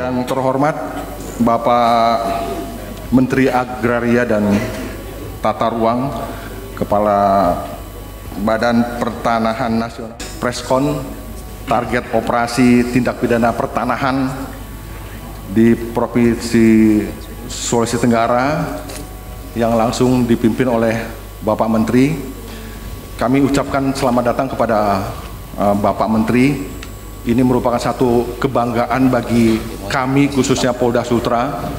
Yang terhormat Bapak Menteri Agraria dan Tata Ruang, Kepala Badan Pertanahan Nasional, Preskon target operasi tindak pidana pertanahan di Provinsi Sulawesi Tenggara yang langsung dipimpin oleh Bapak Menteri. Kami ucapkan selamat datang kepada Bapak Menteri. Ini merupakan satu kebanggaan bagi kami, khususnya Polda Sultra,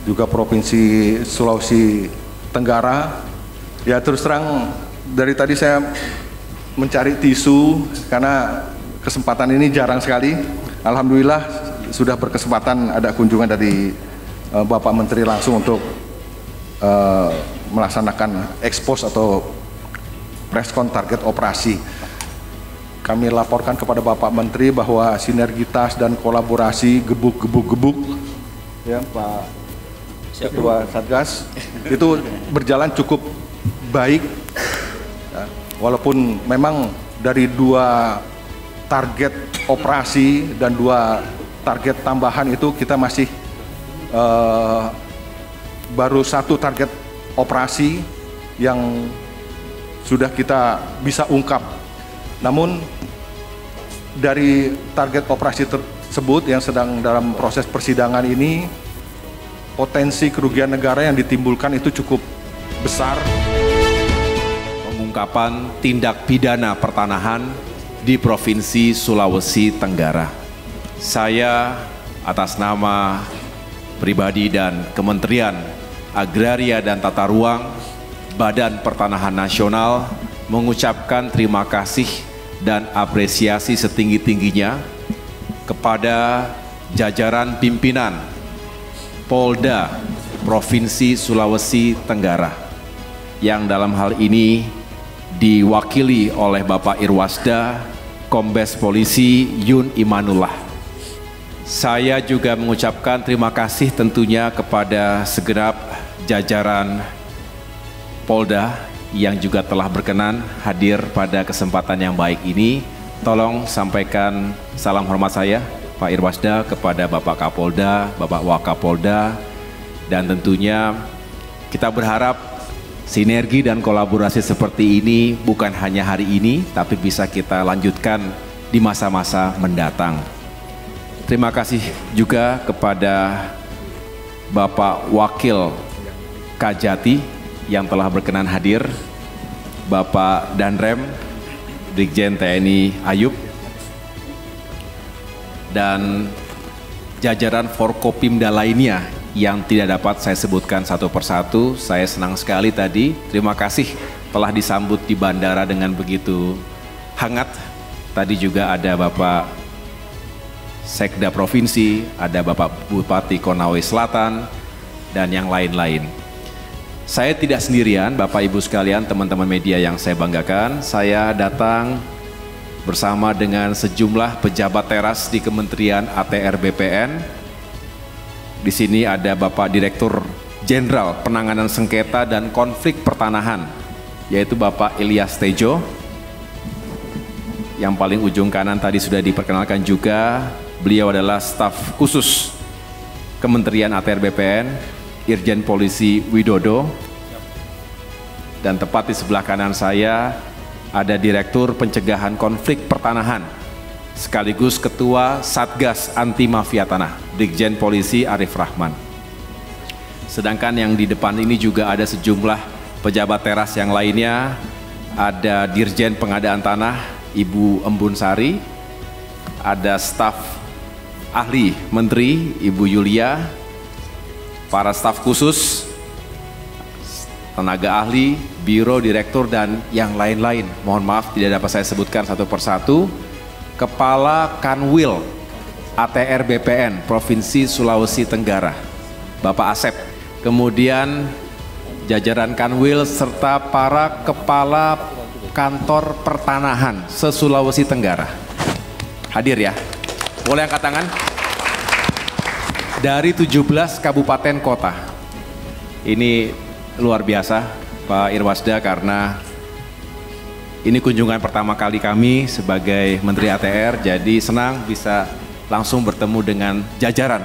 juga Provinsi Sulawesi Tenggara. Ya, terus terang dari tadi saya mencari tisu karena kesempatan ini jarang sekali. Alhamdulillah sudah berkesempatan ada kunjungan dari Bapak Menteri langsung untuk melaksanakan ekspos atau preskon target operasi. Kami laporkan kepada Bapak Menteri bahwa sinergitas dan kolaborasi gebuk ya Pak Ketua Satgas itu berjalan cukup baik ya, walaupun memang dari 2 target operasi dan 2 target tambahan itu kita masih baru 1 target operasi yang sudah kita bisa ungkap. Namun dari target operasi tersebut yang sedang dalam proses persidangan ini, potensi kerugian negara yang ditimbulkan itu cukup besar. Pengungkapan tindak pidana pertanahan di Provinsi Sulawesi Tenggara. Saya atas nama pribadi dan Kementerian Agraria dan Tata Ruang, Badan Pertanahan Nasional mengucapkan terima kasih dan apresiasi setinggi-tingginya kepada jajaran pimpinan Polda Provinsi Sulawesi Tenggara yang dalam hal ini diwakili oleh Bapak Irwasda Kombes Polisi Yun Imanullah. Saya juga mengucapkan terima kasih tentunya kepada segenap jajaran Polda yang juga telah berkenan hadir pada kesempatan yang baik ini. Tolong sampaikan salam hormat saya Pak Irwasda kepada Bapak Kapolda, Bapak Wakapolda, dan tentunya kita berharap sinergi dan kolaborasi seperti ini bukan hanya hari ini, tapi bisa kita lanjutkan di masa-masa mendatang. Terima kasih juga kepada Bapak Wakil Kajati yang telah berkenan hadir, Bapak Danrem, Brigjen TNI Ayub, dan jajaran Forkopimda lainnya yang tidak dapat saya sebutkan satu persatu. Saya senang sekali tadi, terima kasih telah disambut di bandara dengan begitu hangat. Tadi juga ada Bapak Sekda Provinsi, ada Bapak Bupati Konawe Selatan, dan yang lain-lain. Saya tidak sendirian, Bapak Ibu sekalian, teman-teman media yang saya banggakan. Saya datang bersama dengan sejumlah pejabat teras di Kementerian ATR BPN. Di sini ada Bapak Direktur Jenderal Penanganan Sengketa dan Konflik Pertanahan, yaitu Bapak Ilyas Tejo. Yang paling ujung kanan tadi sudah diperkenalkan juga, beliau adalah staf khusus Kementerian ATR BPN, Irjen Polisi Widodo. Dan tepat di sebelah kanan saya ada Direktur Pencegahan Konflik Pertanahan sekaligus Ketua Satgas Anti Mafia Tanah, Brigjen Polisi Arif Rahman. Sedangkan yang di depan ini juga ada sejumlah pejabat teras yang lainnya. Ada Dirjen Pengadaan Tanah Ibu Embun Sari, ada staf ahli Menteri Ibu Yulia, para staf khusus, tenaga ahli, biro, direktur, dan yang lain-lain. Mohon maaf tidak dapat saya sebutkan satu persatu. Kepala Kanwil ATR BPN Provinsi Sulawesi Tenggara, Bapak Asep. Kemudian jajaran Kanwil serta para kepala kantor pertanahan se-Sulawesi Tenggara. Hadir ya. Boleh angkat tangan? Dari 17 kabupaten kota. Ini luar biasa Pak Irwasda, karena ini kunjungan pertama kali kami sebagai Menteri ATR, jadi senang bisa langsung bertemu dengan jajaran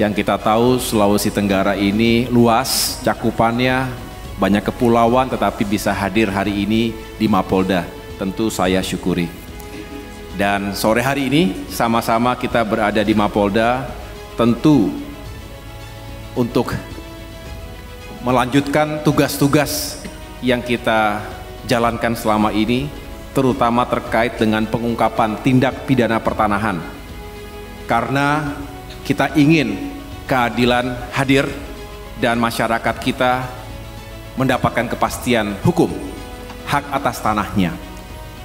Yang kita tahu Sulawesi Tenggara ini luas cakupannya, banyak kepulauan, tetapi bisa hadir hari ini di Mapolda. Tentu saya syukuri. Dan sore hari ini sama-sama kita berada di Mapolda, tentu untuk melanjutkan tugas-tugas yang kita jalankan selama ini, terutama terkait dengan pengungkapan tindak pidana pertanahan. Karena kita ingin keadilan hadir dan masyarakat kita mendapatkan kepastian hukum, hak atas tanahnya.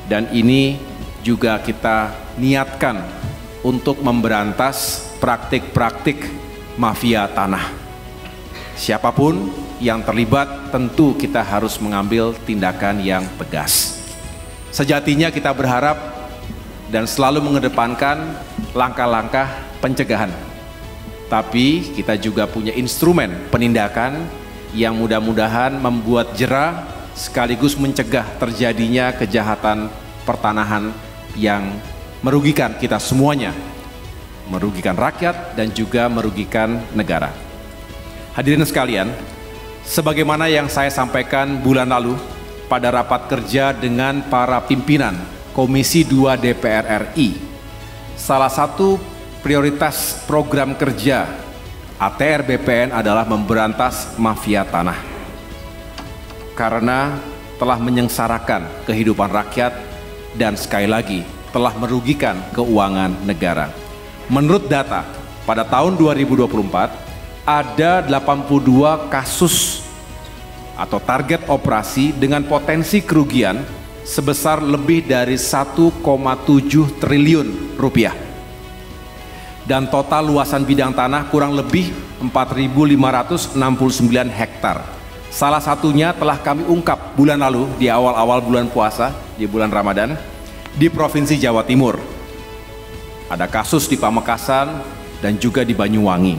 Dan ini juga kita niatkan untuk memberantas praktik-praktik mafia tanah. Siapapun yang terlibat tentu kita harus mengambil tindakan yang tegas. Sejatinya kita berharap dan selalu mengedepankan langkah-langkah pencegahan. Tapi kita juga punya instrumen penindakan yang mudah-mudahan membuat jera sekaligus mencegah terjadinya kejahatan pertanahan yang merugikan kita semuanya, merugikan rakyat dan juga merugikan negara. Hadirin sekalian, sebagaimana yang saya sampaikan bulan lalu pada rapat kerja dengan para pimpinan Komisi 2 DPR RI, salah satu prioritas program kerja ATR BPN adalah memberantas mafia tanah. Karena telah menyengsarakan kehidupan rakyat dan sekali lagi telah merugikan keuangan negara. Menurut data, pada tahun 2024 ada 82 kasus atau target operasi dengan potensi kerugian sebesar lebih dari 1,7 triliun rupiah. Dan total luasan bidang tanah kurang lebih 4.569 hektar. Salah satunya telah kami ungkap bulan lalu di awal-awal bulan puasa, di bulan Ramadan, di Provinsi Jawa Timur. Ada kasus di Pamekasan dan juga di Banyuwangi.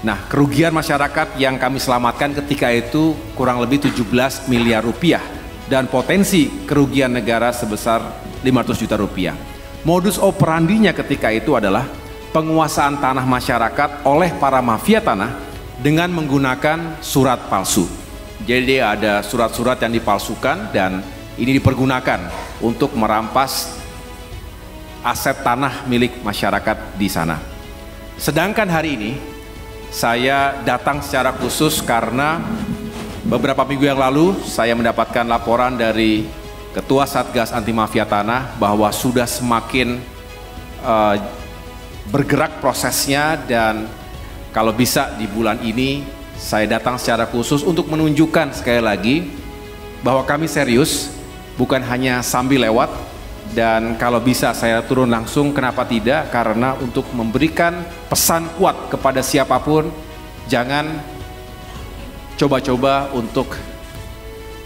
Nah, kerugian masyarakat yang kami selamatkan ketika itu kurang lebih 17 miliar rupiah dan potensi kerugian negara sebesar 500 juta rupiah. Modus operandinya ketika itu adalah penguasaan tanah masyarakat oleh para mafia tanah dengan menggunakan surat palsu. Jadi ada surat-surat yang dipalsukan dan ini dipergunakan untuk merampas aset tanah milik masyarakat di sana. Sedangkan hari ini saya datang secara khusus karena beberapa minggu yang lalu saya mendapatkan laporan dari Ketua Satgas Anti Mafia Tanah bahwa sudah semakin bergerak prosesnya dan kalau bisa di bulan ini saya datang secara khusus untuk menunjukkan sekali lagi bahwa kami serius, bukan hanya sambil lewat, dan kalau bisa saya turun langsung, kenapa tidak, karena untuk memberikan pesan kuat kepada siapapun, jangan coba-coba untuk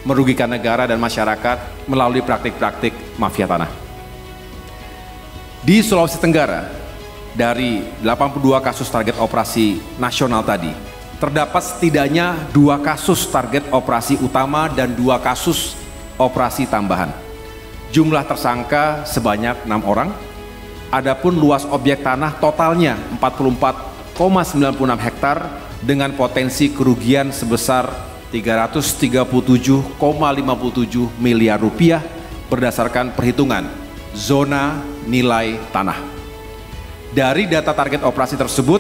merugikan negara dan masyarakat melalui praktik-praktik mafia tanah. Di Sulawesi Tenggara, dari 82 kasus target operasi nasional tadi, terdapat setidaknya 2 kasus target operasi utama dan 2 kasus operasi tambahan. Jumlah tersangka sebanyak 6 orang. Adapun luas objek tanah totalnya 44,96 hektar dengan potensi kerugian sebesar 337,57 miliar rupiah berdasarkan perhitungan zona nilai tanah. Dari data target operasi tersebut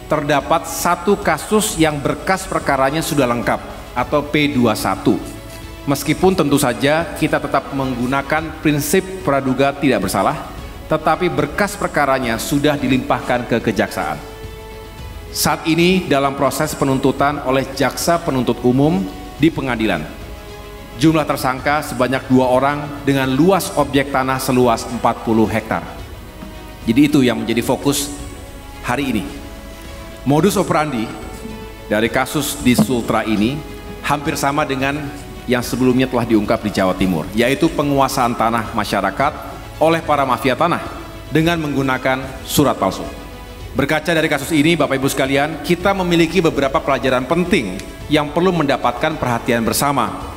terdapat 1 kasus yang berkas perkaranya sudah lengkap atau P21. Meskipun tentu saja kita tetap menggunakan prinsip praduga tidak bersalah, tetapi berkas perkaranya sudah dilimpahkan ke kejaksaan. Saat ini dalam proses penuntutan oleh jaksa penuntut umum di pengadilan. Jumlah tersangka sebanyak 2 orang dengan luas objek tanah seluas 40 hektar. Jadi itu yang menjadi fokus hari ini. Modus operandi dari kasus di Sultra ini hampir sama dengan yang sebelumnya telah diungkap di Jawa Timur, yaitu penguasaan tanah masyarakat oleh para mafia tanah dengan menggunakan surat palsu. Berkaca dari kasus ini, Bapak Ibu sekalian, kita memiliki beberapa pelajaran penting yang perlu mendapatkan perhatian bersama.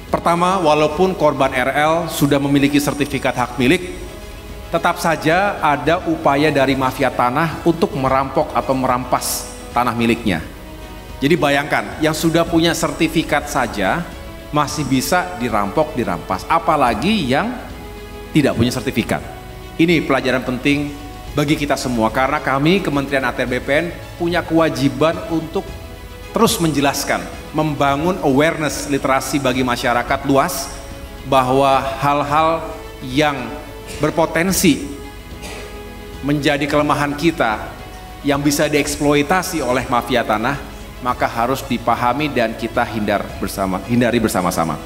Pertama, walaupun korban RL sudah memiliki sertifikat hak milik, tetap saja ada upaya dari mafia tanah untuk merampok atau merampas tanah miliknya. Jadi bayangkan, yang sudah punya sertifikat saja masih bisa dirampok, dirampas, apalagi yang tidak punya sertifikat. Ini pelajaran penting bagi kita semua, karena kami Kementerian ATR BPN punya kewajiban untuk terus menjelaskan, membangun awareness literasi bagi masyarakat luas bahwa hal-hal yang berpotensi menjadi kelemahan kita yang bisa dieksploitasi oleh mafia tanah, maka harus dipahami dan kita hindari bersama-sama.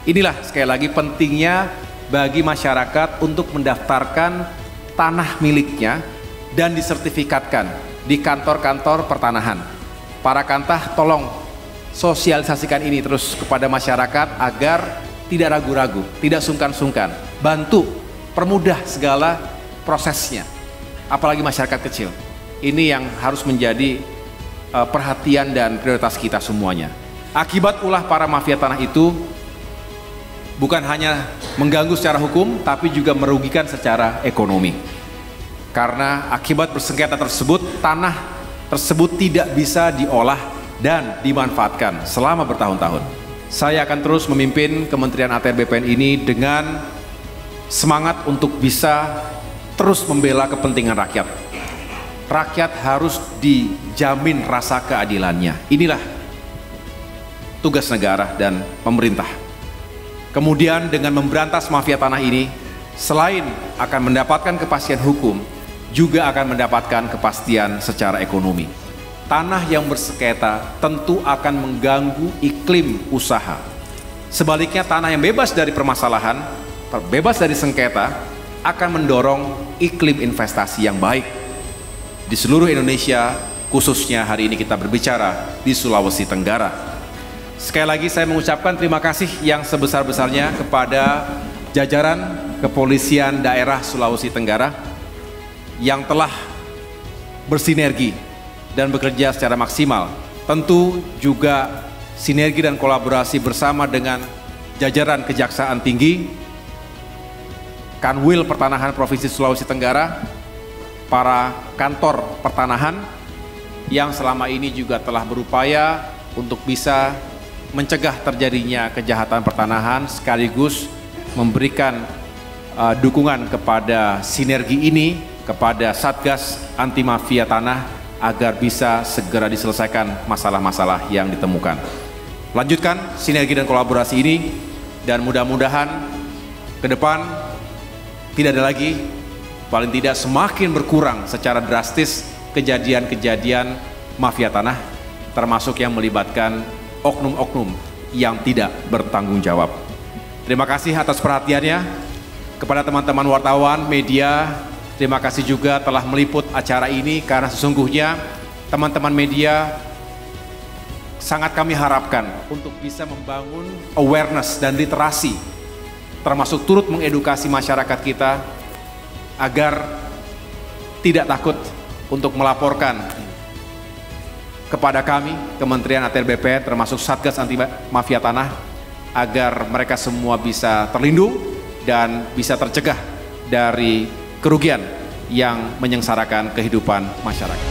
Inilah sekali lagi pentingnya bagi masyarakat untuk mendaftarkan tanah miliknya dan disertifikatkan di kantor-kantor pertanahan. Para kantah tolong sosialisasikan ini terus kepada masyarakat agar tidak ragu-ragu, tidak sungkan-sungkan, bantu permudah segala prosesnya, apalagi masyarakat kecil. Ini yang harus menjadi perhatian dan prioritas kita semuanya. Akibat ulah para mafia tanah itu bukan hanya mengganggu secara hukum, tapi juga merugikan secara ekonomi. Karena akibat bersengketa tersebut, tanah tersebut tidak bisa diolah dan dimanfaatkan selama bertahun-tahun. Saya akan terus memimpin Kementerian ATR BPN ini dengan semangat untuk bisa terus membela kepentingan rakyat. Rakyat harus dijamin rasa keadilannya. Inilah tugas negara dan pemerintah. Kemudian dengan memberantas mafia tanah ini, selain akan mendapatkan kepastian hukum, juga akan mendapatkan kepastian secara ekonomi. Tanah yang bersengketa tentu akan mengganggu iklim usaha. Sebaliknya tanah yang bebas dari permasalahan, bebas dari sengketa, akan mendorong iklim investasi yang baik di seluruh Indonesia, khususnya hari ini kita berbicara di Sulawesi Tenggara. Sekali lagi saya mengucapkan terima kasih yang sebesar-besarnya kepada jajaran Kepolisian Daerah Sulawesi Tenggara yang telah bersinergi dan bekerja secara maksimal. Tentu juga sinergi dan kolaborasi bersama dengan jajaran Kejaksaan Tinggi, Kanwil Pertanahan Provinsi Sulawesi Tenggara, para kantor pertanahan yang selama ini juga telah berupaya untuk bisa mencegah terjadinya kejahatan pertanahan, sekaligus memberikan dukungan kepada sinergi ini kepada Satgas Anti Mafia Tanah agar bisa segera diselesaikan masalah-masalah yang ditemukan. Lanjutkan sinergi dan kolaborasi ini, dan mudah-mudahan ke depan tidak ada lagi, paling tidak semakin berkurang secara drastis kejadian-kejadian mafia tanah, termasuk yang melibatkan oknum-oknum yang tidak bertanggung jawab. Terima kasih atas perhatiannya. Kepada teman-teman wartawan, media, terima kasih juga telah meliput acara ini, karena sesungguhnya teman-teman media sangat kami harapkan untuk bisa membangun awareness dan literasi, termasuk turut mengedukasi masyarakat kita agar tidak takut untuk melaporkan kepada kami, Kementerian ATR BPN, termasuk Satgas Anti Mafia Tanah, agar mereka semua bisa terlindung dan bisa tercegah dari kerugian yang menyengsarakan kehidupan masyarakat.